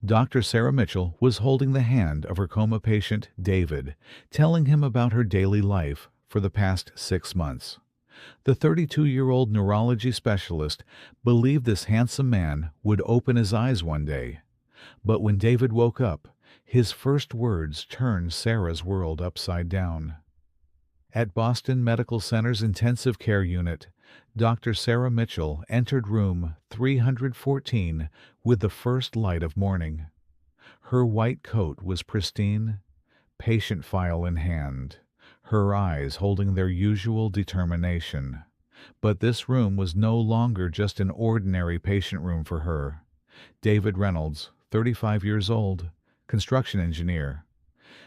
Dr. Sarah Mitchell was holding the hand of her coma patient, David, telling him about her daily life for the past 6 months. The 32-year-old neurology specialist believed this handsome man would open his eyes one day. But when David woke up, his first words turned Sarah's world upside down. At Boston Medical Center's intensive care unit, Dr. Sarah Mitchell entered room 314 with the first light of morning. Her white coat was pristine, patient file in hand, her eyes holding their usual determination. But this room was no longer just an ordinary patient room for her. David Reynolds, 35 years old, construction engineer.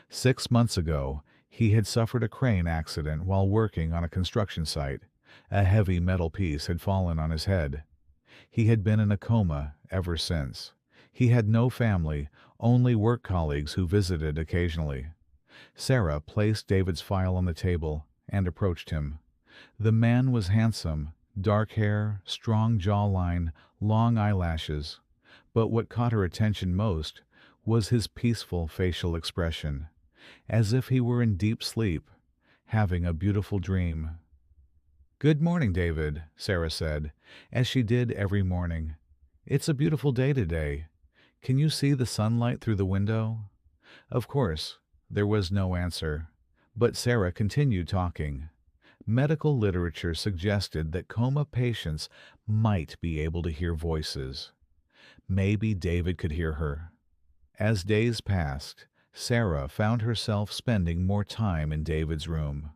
6 months ago, he had suffered a crane accident while working on a construction site. A heavy metal piece had fallen on his head. He had been in a coma ever since. He had no family, only work colleagues who visited occasionally. Sarah placed David's file on the table and approached him. The man was handsome, dark hair, strong jawline, long eyelashes. But what caught her attention most was his peaceful facial expression, as if he were in deep sleep, having a beautiful dream. "Good morning, David," Sarah said, as she did every morning. "It's a beautiful day today. Can you see the sunlight through the window?" Of course, there was no answer, but Sarah continued talking. Medical literature suggested that coma patients might be able to hear voices. Maybe David could hear her. As days passed, Sarah found herself spending more time in David's room.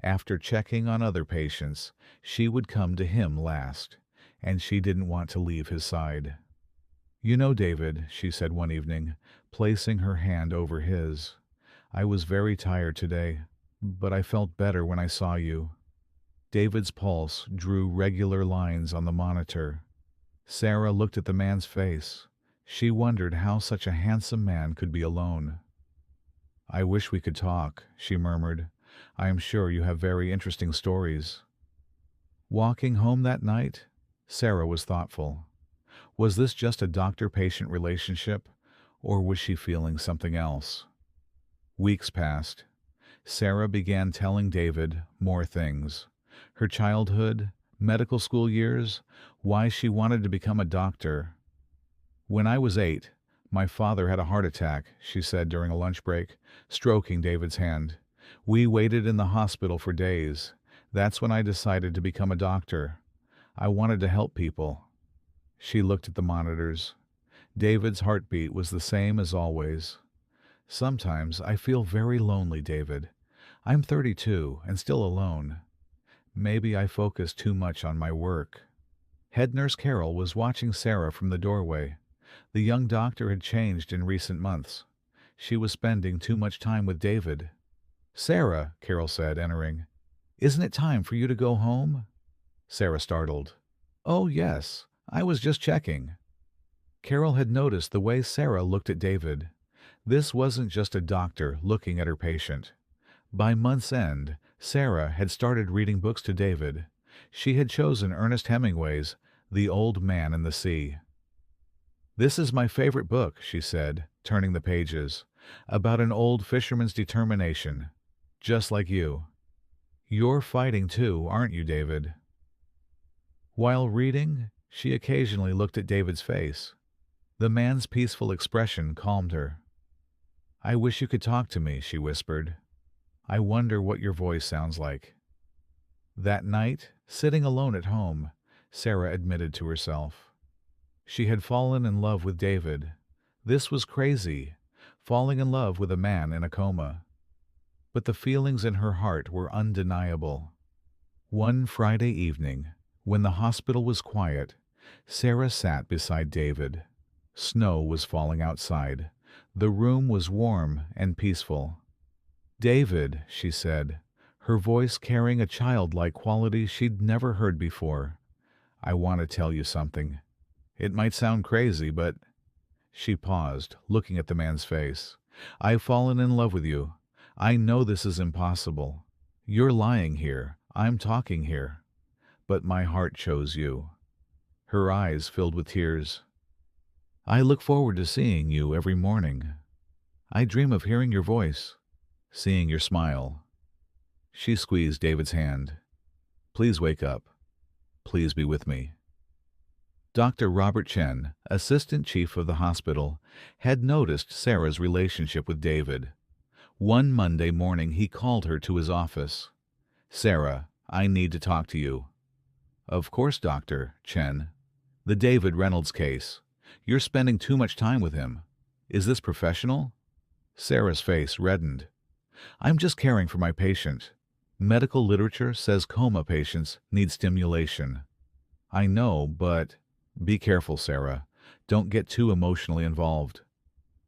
After checking on other patients, she would come to him last, and she didn't want to leave his side. "You know, David," she said one evening, placing her hand over his, "I was very tired today, but I felt better when I saw you." David's pulse drew regular lines on the monitor. Sarah looked at the man's face. She wondered how such a handsome man could be alone. "I wish we could talk," she murmured. "I am sure you have very interesting stories." Walking home that night, Sarah was thoughtful. Was this just a doctor-patient relationship, or was she feeling something else? Weeks passed. Sarah began telling David more things. Her childhood, medical school years, why she wanted to become a doctor. "When I was 8, my father had a heart attack," she said during a lunch break, stroking David's hand. "We waited in the hospital for days. That's when I decided to become a doctor. I wanted to help people." She looked at the monitors. David's heartbeat was the same as always. "Sometimes I feel very lonely, David. I'm 32 and still alone. Maybe I focus too much on my work." Head nurse Carol was watching Sarah from the doorway. The young doctor had changed in recent months. She was spending too much time with David. "Sarah," Carol said, entering, "isn't it time for you to go home?" Sarah startled. "Oh, yes, I was just checking." Carol had noticed the way Sarah looked at David. This wasn't just a doctor looking at her patient. By month's end, Sarah had started reading books to David. She had chosen Ernest Hemingway's The Old Man and the Sea. "This is my favorite book," she said, turning the pages, "about an old fisherman's determination, just like you. You're fighting too, aren't you, David?" While reading, she occasionally looked at David's face. The man's peaceful expression calmed her. "I wish you could talk to me," she whispered. "I wonder what your voice sounds like." That night, sitting alone at home, Sarah admitted to herself. She had fallen in love with David. This was crazy, falling in love with a man in a coma. But the feelings in her heart were undeniable. One Friday evening, when the hospital was quiet, Sarah sat beside David. Snow was falling outside. The room was warm and peaceful. "David," she said, her voice carrying a childlike quality she'd never heard before, "I want to tell you something. It might sound crazy, but—" She paused, looking at the man's face. "I've fallen in love with you. I know this is impossible. You're lying here. I'm talking here. But my heart chose you." Her eyes filled with tears. I look forward to seeing you every morning. I dream of hearing your voice, seeing your smile. She squeezed David's hand. Please wake up. Please be with me. Dr. Robert Chen, assistant chief of the hospital, had noticed Sarah's relationship with David. One Monday morning he called her to his office. Sarah, I need to talk to you. Of course, Dr. Chen. The David Reynolds case. You're spending too much time with him. Is this professional? Sarah's face reddened. I'm just caring for my patient. Medical literature says coma patients need stimulation. I know, but be careful, Sarah. Don't get too emotionally involved.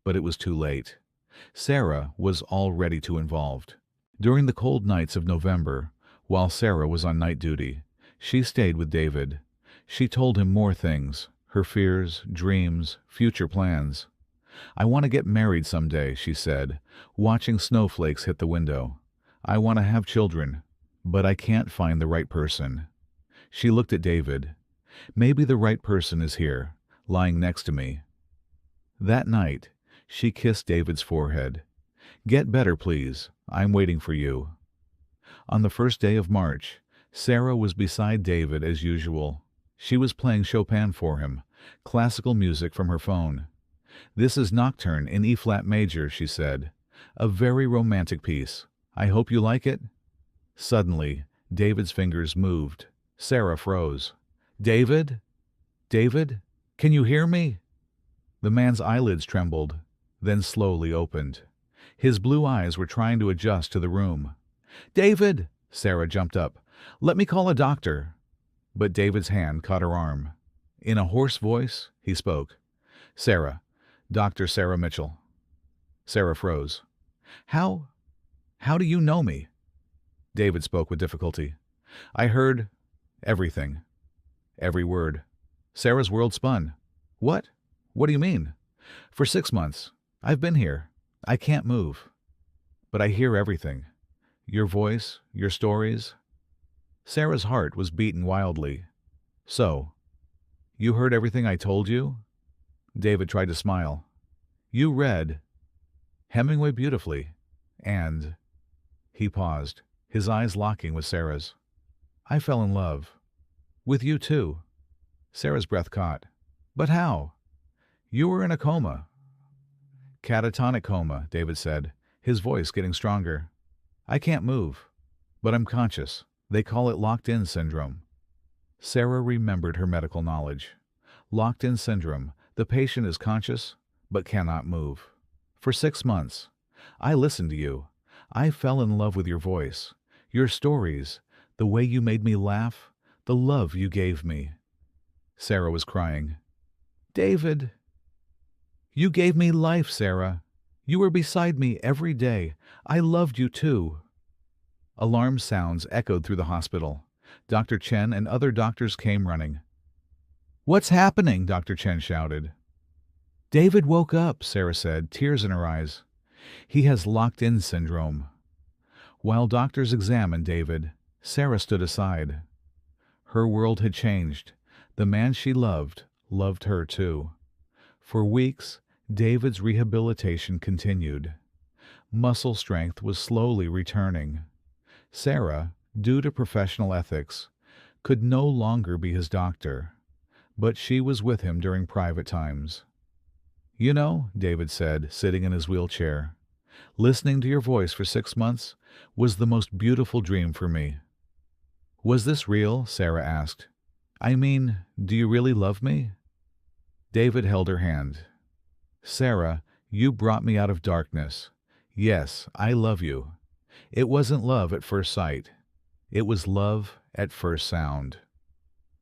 But it was too late. Sarah was already too involved. During the cold nights of November, while Sarah was on night duty, she stayed with David. She told him more things, her fears, dreams, future plans. I want to get married someday, she said, watching snowflakes hit the window. I want to have children, but I can't find the right person. She looked at David. Maybe the right person is here, lying next to me. That night, she kissed David's forehead. Get better, please. I'm waiting for you. On the first day of March, Sarah was beside David as usual. She was playing Chopin for him, classical music from her phone. This is Nocturne in E-flat major, she said. A very romantic piece. I hope you like it. Suddenly, David's fingers moved. Sarah froze. David? David? Can you hear me? The man's eyelids trembled, then slowly opened. His blue eyes were trying to adjust to the room. David! Sarah jumped up. Let me call a doctor. But David's hand caught her arm. In a hoarse voice, he spoke. Sarah. Dr. Sarah Mitchell. Sarah froze. How do you know me? David spoke with difficulty. I heard everything. Every word. Sarah's world spun. What? What do you mean? For 6 months. I've been here. I can't move. But I hear everything. Your voice, your stories. Sarah's heart was beating wildly. So, you heard everything I told you? David tried to smile. You read Hemingway beautifully, and... He paused, his eyes locking with Sarah's. I fell in love. With you too. Sarah's breath caught. But how? You were in a coma. Catatonic coma, David said, his voice getting stronger. I can't move, but I'm conscious. They call it locked-in syndrome. Sarah remembered her medical knowledge. Locked-in syndrome. The patient is conscious, but cannot move. For 6 months. I listened to you. I fell in love with your voice, your stories, the way you made me laugh, the love you gave me. Sarah was crying. David! You gave me life, Sarah. You were beside me every day. I loved you too. Alarm sounds echoed through the hospital. Dr. Chen and other doctors came running. What's happening? Dr. Chen shouted. David woke up, Sarah said, tears in her eyes. He has locked-in syndrome. While doctors examined David, Sarah stood aside. Her world had changed. The man she loved her too. For weeks, David's rehabilitation continued. Muscle strength was slowly returning. Sarah, due to professional ethics, could no longer be his doctor, but she was with him during private times. You know, David said, sitting in his wheelchair, listening to your voice for 6 months was the most beautiful dream for me. Was this real? Sarah asked. I mean, do you really love me? David held her hand. Sarah, you brought me out of darkness. Yes, I love you. It wasn't love at first sight. It was love at first sound.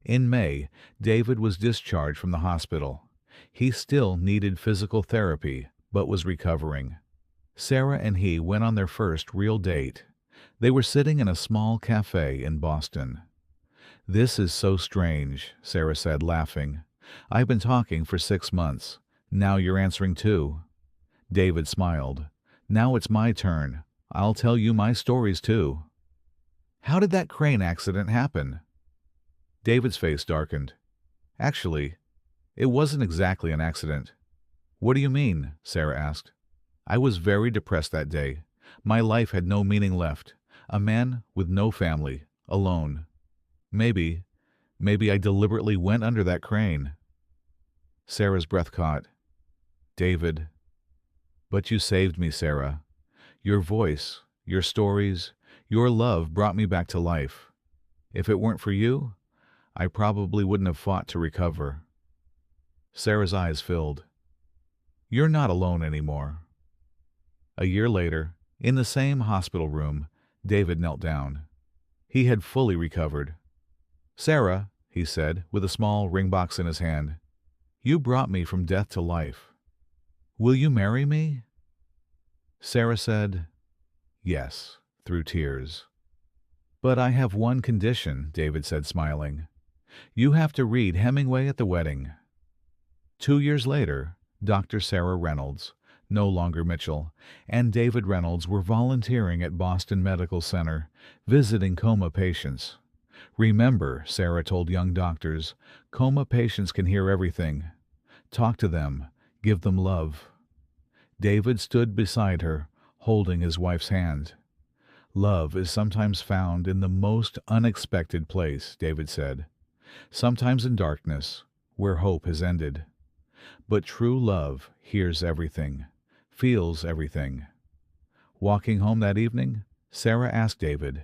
In May, David was discharged from the hospital. He still needed physical therapy, but was recovering. Sarah and he went on their first real date. They were sitting in a small cafe in Boston. This is so strange, Sarah said, laughing. I've been talking for 6 months. Now you're answering too. David smiled. Now it's my turn. I'll tell you my stories too. How did that crane accident happen? David's face darkened. Actually, It wasn't exactly an accident. What do you mean? Sarah asked. I was very depressed that day. My life had no meaning left. A man with no family, alone. Maybe, maybe I deliberately went under that crane. Sarah's breath caught. David. But you saved me, Sarah. Your voice, your stories, your love brought me back to life. If it weren't for you, I probably wouldn't have fought to recover. Sarah's eyes filled. You're not alone anymore. A year later, in the same hospital room, David knelt down. He had fully recovered. Sarah, he said, with a small ring box in his hand, you brought me from death to life. Will you marry me? Sarah said, yes, through tears. But I have one condition, David said, smiling. You have to read Hemingway at the wedding. 2 years later, Dr. Sarah Reynolds, no longer Mitchell, and David Reynolds were volunteering at Boston Medical Center, visiting coma patients. Remember, Sarah told young doctors, coma patients can hear everything. Talk to them, give them love. David stood beside her, holding his wife's hand. Love is sometimes found in the most unexpected place, David said. Sometimes in darkness, where hope has ended. But true love hears everything, feels everything. Walking home that evening, Sarah asked David,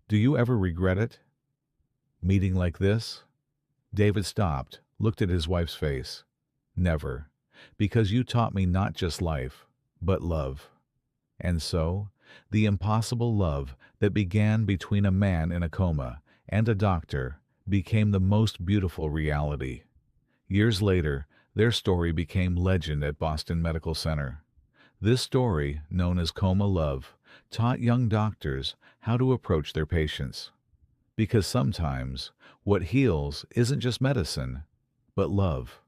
do you ever regret it? Meeting like this? David stopped, looked at his wife's face. Never, because you taught me not just life, but love. And so, the impossible love that began between a man in a coma and a doctor became the most beautiful reality. Years later, their story became legend at Boston Medical Center. This story, known as Coma Love, taught young doctors how to approach their patients. Because sometimes, what heals isn't just medicine, but love.